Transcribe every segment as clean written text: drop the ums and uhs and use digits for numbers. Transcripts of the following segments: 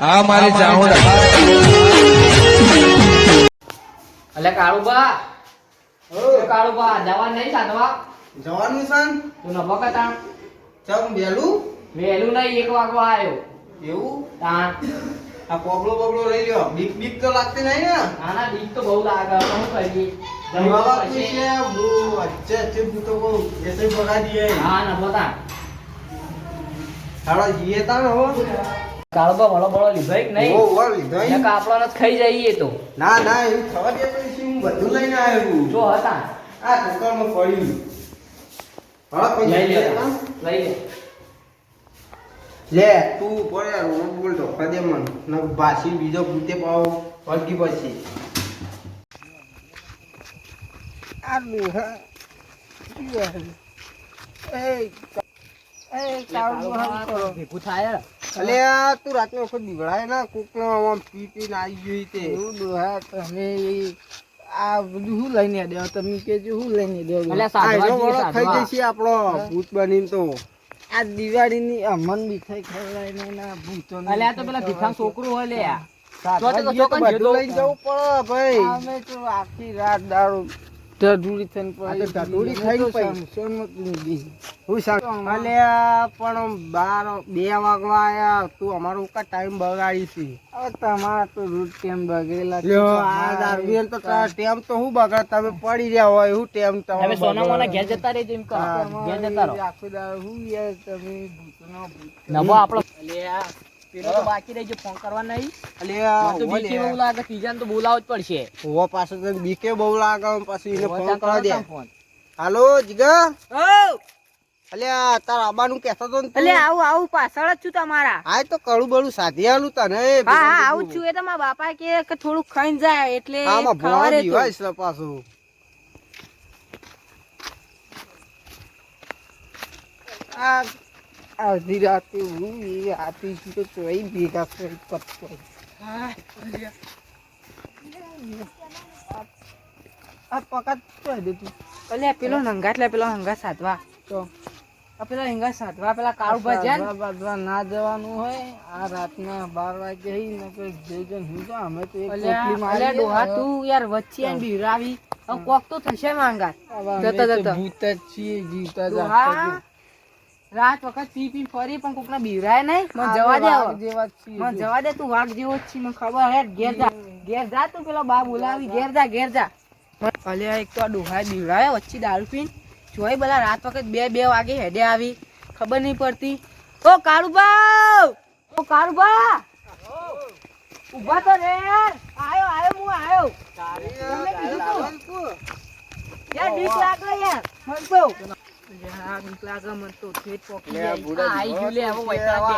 હા મારી ચાઉંડા અલે કાળુબા કાળુબા જવાનું નહીં સાધવા જવાનું છે તું નભો કતા ચમ બેલું વહેલું નહીં 1 વાગવા આવ્યો એવું તાણ આ પોપડો પોપડો લઈ લ્યો બીક બીક તો લાગતી નહીં ને આના બીક તો બહુ લાગે શું કરીએ બાબા છે બહુ અચ્છે અચ્છે ભૂતો બહુ એસે ભગા દીએ હા નભો તાણ હાલો જીએ તાણ હો કાળુબા ભલો ભલો લીધો કે નહીં ઓ ઓ લીધો એક આપણને જ ખાઈ જઈએ તો ના ના એવું થવા દે તો હું બધું લઈને આવ્યો જો હતા આ કુકરમાં પડ્યું હા કોઈ લઈ લે લઈ લઈ લે લે તું પડે રોડ બોલ તો કદે મન ન બાસી બીજો ભૂતે પાવ વળગી પછી આ લોહા એ કાળું કરો ભેગું થાય અલે આ તું રાતનો વખત બીવડાય ના કોકનો આમ પી પીને આવી ગઈ તે એવું ડોહા તમે આ બધું શું લઈને દેવો તમે કેજો શું લઈને દેવો અલે આનો વળો સાધવા ખાઈ જશે આપણો ભૂત બનીને તો આ દિવાળીની અમન મીઠાઈ ખવડાવીને ના ભૂતો અલે આ તો પેલા ભીખા છોકરું હોય લે બધું લઈને જવું પડે ભાઈ અમે તો આખી રાત દારૂ ઢઢુડી થઈને આ તો ઢઢુડી ખાઈને પડી. હું સાંભળ અલે પણ 2 વાગવા આયા તું અમારો કા ટાઈમ બગાડી છે હવે તમારા તો રૂટ ટેમ બગડેલા છે. લ્યો આ દારૂ તો ટેમ તો હું બગાડ તમે પડી રહ્યા હોય હું ટેમ તમે તમારો સોના મોના ઘેર જતા રહેજો એમ કહો ઘેર જતા રહો આખો દારૂ હું યાર તમે ભૂતનો ભૂત નભો આપણો અલે આ પેલો તો બાકી રહી ગયો ફોન કરવા નહીં અલે મને તો બીકે બહુ લાગે ત્રીજાને તો બોલાવો જ પડશે હોવા પાસે તો બીકે બહુ લાગે પછી એને ફોન કરવા દે ફોન હાલો જીગા અલ્યા તાર આબાનું કહેતો તો ને તું. એટલે આવું પાછળ જ છું તમારા આ તો કળું બળું સાધી આલું તને હા આવું છું એ તો મારા બાપા કે થોડું ખાઈને જાય એટલે આમાં ભોળા ખવારે તો. દીવાય છે પાછું આ અડધી રાતે હું એ હાથી છું તો ચોઈ ભેગા કરી પત્તો આ પકાત ચોઈ દે તું એટલે પેલો હંગા સાધવા તો આ પેલો હંગા સાધવા પેલા કાળું ભજ્યા બાજવા ના જવાનું હોય આ રાતના 12 વાગે હઈ નકર જઈજન હું તો અમે તો એક અલ્યા કોટલી મારી અલ્યા ડોહા તું યાર વચ્ચે આઈને બિરાવી હવે કોક તો થશે માંગા જતા. ભૂત જ છીએ જીવતા ડોહા જાગતા રાત વખત પી પી ફરી પણ કોકને બિરાય નહીં મને જવા દે હવે. જેવા જ છીએ મને જવા દે તું વાઘ જેવો જ છી મને ખબર હે ઘેર જા તું પેલો બા બોલાવી ઘેર જા અલ્યા એક તો આ ડોહા બિરાય વચ્ચે દારૂ પીને જોઈ બધા રાત વખત 2 વાગે હેડે આવી ખબર નહીં પડતી ઓ કાળુબા ઉભા તો રે આયો હું આયો તમને કીધું તું યાર બીક લાગે યાર મન તો યાર બીક લાગે મન તો ઠેઠ પોકી જાય આઈ ગયું લે હવે વૈતા કે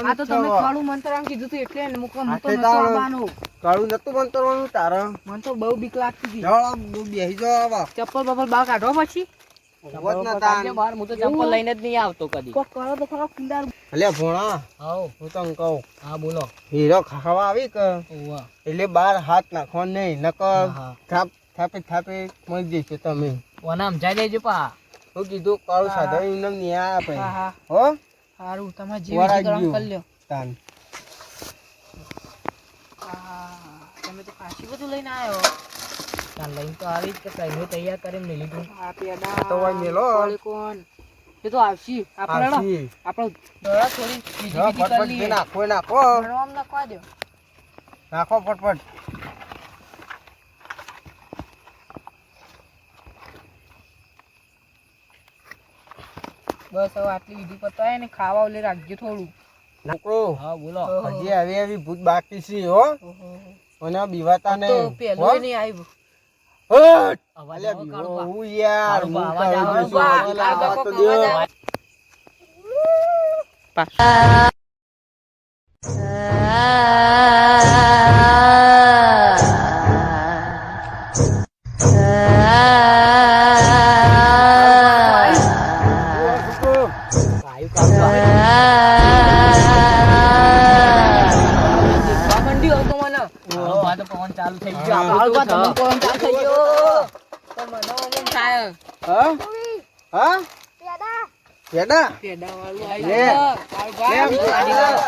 આ તો તમે કાળું મંત્ર આમ કીધું તું એટલે ને મુકો મન તો નતો આવવાનું કળું નતું મંતરવાનું તારા મન તો બહુ બીક લાગતી હતી જાઓ બેહી જાઓ આવા ચપ્પલ બપલ બહાર કાઢો પછી હોત ના તાન બહાર હું તો ચંપલ લઈને જ નહીં આવતો કદી કોક કરો તો ખરો કિંદાર અલ્યા ભોણા આવો હું તને કહું હા બોલો હીરો ખાવા આવી કે ઓવા એટલે બાર હાથ નાખો નહીં નકર હા. થાપે મરી જશે તમે ઓના સમજાઈ દેજો પા હું કીધું કાળું સાધન એમને ન્યા આપે હા હા હો સારું તમારે જે વરાજ વિધિ ગયું. કરવાનું કરી લ્યો તાન તમે તો કાશી બધું લઈને આવ્યો તાર લઈને તો આવી જ કે કઈ તૈયાર કરીને લઈ લીધું આ પેડા તો હોય મેલો. કોણ એ તો આવશી આપણે આવશી. આપણો દડા થોડી બીજી હા, બીજી ફટફટ કરી જે લઈએ નાખો એ નાખો ભણવામાં નાખવા દો નાખો ફટફટ બસ હવે આટલી વિધિ પતાય ને ખાવા ઓલે રાખજો થોડું નાખો હા બોલો હજી આવી ભૂત બાકી છે હો અને બીવાતા તો નહીં પેલું હો? નહીં આવ્યું હટ! અવાજ અલ્યા આવો બીવો કાળુબા. હું યાર કાળુબા, હું અવાજ કાળું આવો, છું. કાળુબા, આવા કાળુબા, તો કોક દ્યો. અવાજ દેખવા માંડ્યો તો મને કાળુબા તો પવન ચાલુ થઈ ગયો કાળુબા આપણું તમે કોણ ચાલ થઈ ગયો તો મને ઓમ થાય હા હા પેડા પેડા વાળું લે. આવી ગયું કાળુબા લે, ગાડી વાળો.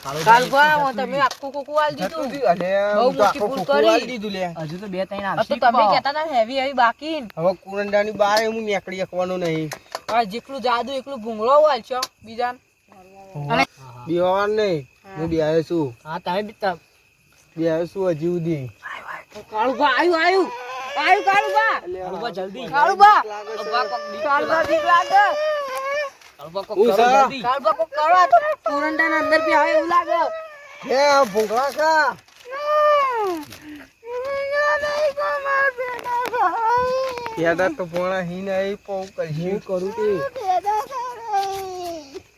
કાળુભા તમે આખું કોકું આલ દીધું અલે બહુ હું તો મોટી આખો ભૂલ ખોખું કરી. આલી દીધું લે. હજુ તો 2-3 આ આવશે તો તમે કહેતા હતા હેવી હેવી બાકી ને. હવે કુરંડાની બાર હું નીકળી શકવાનું નહીં. આ જેટલું જાદુ એટલું ભૂંગળો વાલ છો બીજા બેવાનું નહીં. હું બેહ્યો છું. હા તમે બી બેહ્યો છું હજી સુધી. કાળુભા આયુ કાળુભા કાળુભા જલ્દી કાળુભા કાળુભા કાળુભા બીક લાગે કોક હું કરો સા? જલ્દી. કાળુભા કોક કરો આ તો કોરંડાના અંદર બી આવે એવું લાગે હે ભૂંગળા કા પેડા તો ભોણા હી નહીં પૌ કરશું કરું તે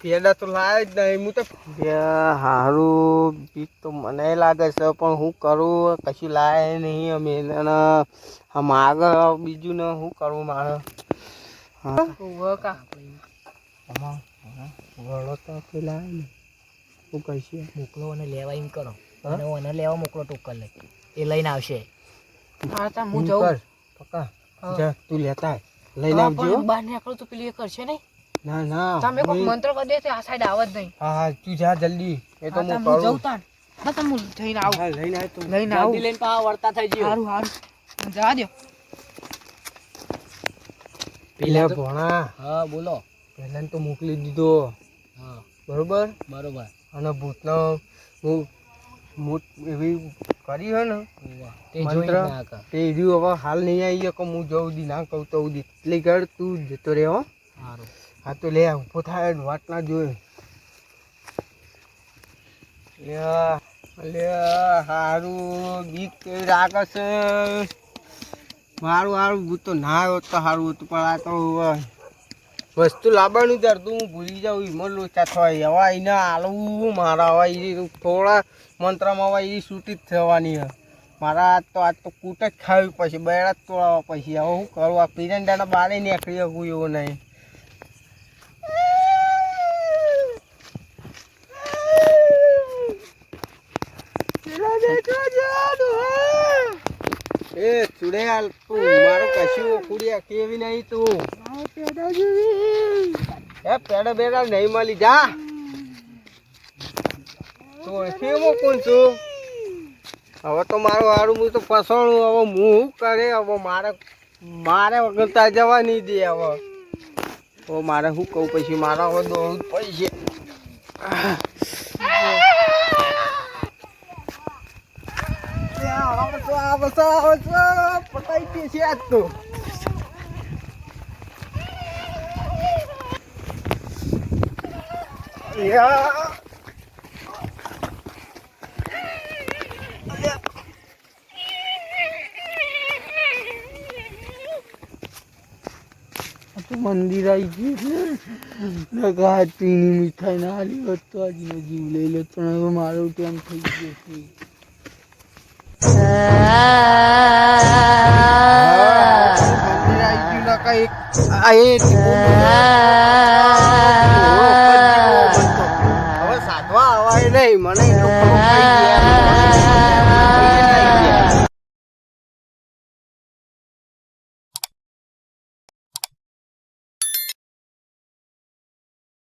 પેડા તો લાય જ નહીં. હું તો હારું બીક તો મને લાગે છે પણ હું કરું કશું લાય નહીં અમે આમ આગળ બીજું ને શું કરવું મારે. વળો તો પેલા ને શું કહીશું મોકલો અને લેવા એમ કરો અને ઓને લેવા મોકલો ટોકર લઈ એ લઈને આવશે. હા તા હું હું જઉં કર પક્કા જા તું લેતા આય. લઈને આવજો. બહાર નીકળું તો પેલી એ કરશે નહીં ના ના તમે કોઈ મંત્ર કરી દે આ સાઈડ આવત નહીં હા હા તું જા જલ્દી એ તો હું હું જઉં કરું. તાન હા તમે જઈને આવું હા લઈને આય તું. લઈને આવું જલ્દી લઈને પાછા વળતા થઈ ગયો. સારું સારું જવા દો પેલા ભોણા હા બોલો. પહેલા તો મોકલી દીધો હા બરોબર. બરોબર. અને ભૂતનો હું મૂત એવી કરી હે ને તે જોઈ મંત્ર ના કર. તે રહ્યું હવે હાલ નહીં આવી કે હું જઉં દી ના કહું તો દી એટલે ઘર તું જતો રહે હો. સારું. હા તો લે ઊભો થાય ને વાત ના જોઈ લે હારું બીક કેવી રાખે છે. મારું હારું હું તો ના આવ્યો તો સારું હતું પણ આ તો વસ્તુ લાવવાનું જરતું હું ભૂલી જાઉં એમાં લોચા થવાય હવે એને હાલવું મારા હવે એ થોડા મંત્રમાં હવે એ છૂટી જ થવાની છે મારા આજ તો કૂટ જ ખાવી પછી બેડા જ તોડાવવા પછી હવે શું કરું આ પીરંડાના બારે નીકળી શકું એવું નહીં. એ ચુડેલ તું મારું કશું કુડિયા કેવી નહીં તું એ પેડા બેડા નહીં મળી જા તું કેવો કોણ છું. હવે તો મારું હારું હું તો ફસણું હવે હું શું કરે હવે મારે વગર ત્યાં જવા નહીં દે હવે મારે શું કહું પછી મારા હવે દોડવું જ પડશે. પટાઈ દે છે આજ તો. મંદિર આવી ગયું પીની મીઠાઈ ના હાલી હોત તો આજનો જીવ લઈ લે પણ હવે મારો ટાઈમ થઈ ગયો છે. હવે સાધવા આવાય નહીં મને